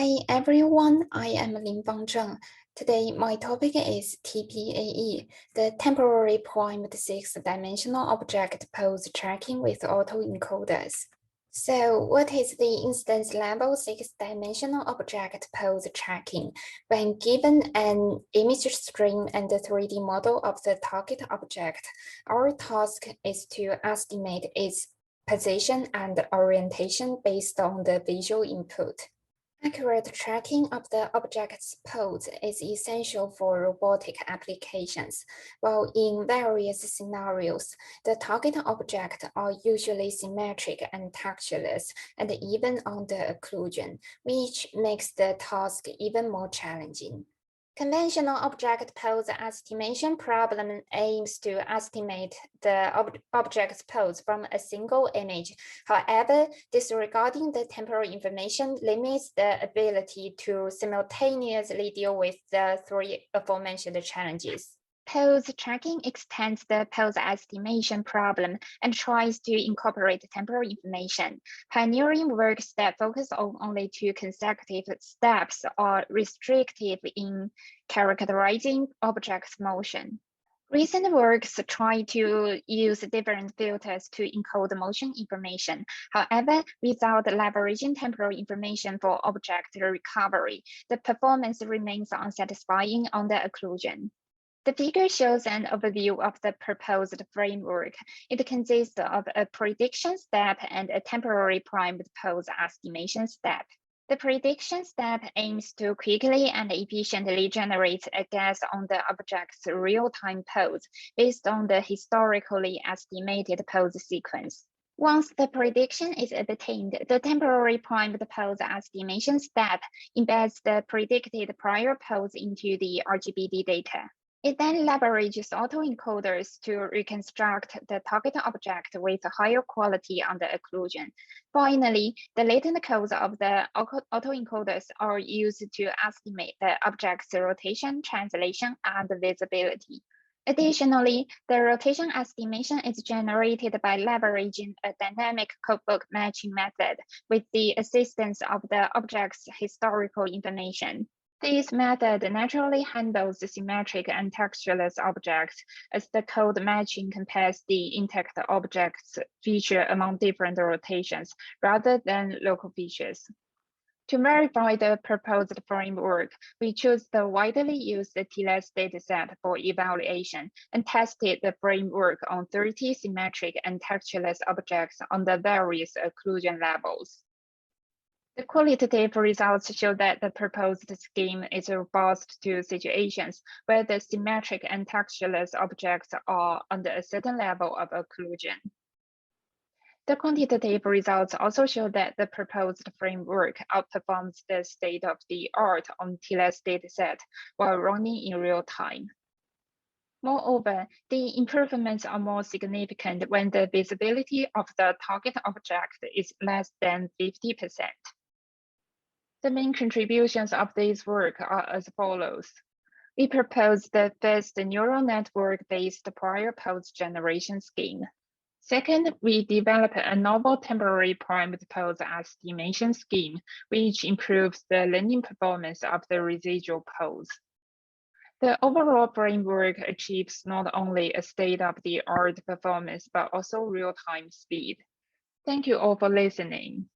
Hi everyone, I am Lin Zheng. Today my topic is TPAE, the Temporally Primed 6-dimensional object pose tracking with Auto-Encoders. So what is the instance level 6-dimensional object pose tracking? When given an image stream and a 3D model of the target object, our task is to estimate its position and orientation based on the visual input. Accurate tracking of the object's pose is essential for robotic applications, while in various scenarios, the target objects are usually symmetric and textureless and even under occlusion, which makes the task even more challenging. Conventional object pose estimation problem aims to estimate the object's pose from a single image. However, disregarding the temporal information limits the ability to simultaneously deal with the three aforementioned challenges. Pose tracking extends the pose estimation problem and tries to incorporate temporal information. Pioneering works that focus on only two consecutive steps are restrictive in characterizing objects' motion. Recent works try to use different filters to encode motion information. However, without leveraging temporal information for object recovery, the performance remains unsatisfying under occlusion. The figure shows an overview of the proposed framework. It consists of a prediction step and a temporally primed pose estimation step. The prediction step aims to quickly and efficiently generate a guess on the object's real-time pose based on the historically estimated pose sequence. Once the prediction is obtained, the temporary primed pose estimation step embeds the predicted prior pose into the RGB-D data. It then leverages autoencoders to reconstruct the target object with higher quality under occlusion. Finally, the latent codes of the autoencoders are used to estimate the object's rotation, translation, and visibility. Additionally, the rotation estimation is generated by leveraging a dynamic codebook matching method with the assistance of the object's historical information. This method naturally handles the symmetric and textureless objects, as the code matching compares the intact object's feature among different rotations rather than local features. To verify the proposed framework, we chose the widely used TLS dataset for evaluation and tested the framework on 30 symmetric and textureless objects on the various occlusion levels. The qualitative results show that the proposed scheme is robust to situations where the symmetric and textureless objects are under a certain level of occlusion. The quantitative results also show that the proposed framework outperforms the state-of-the-art on TLS dataset while running in real time. Moreover, the improvements are more significant when the visibility of the target object is less than 50%. The main contributions of this work are as follows. We propose the first neural network-based prior pose generation scheme. Second, we develop a novel temporary primed pose estimation scheme, which improves the learning performance of the residual pose. The overall framework achieves not only a state-of-the-art performance, but also real-time speed. Thank you all for listening.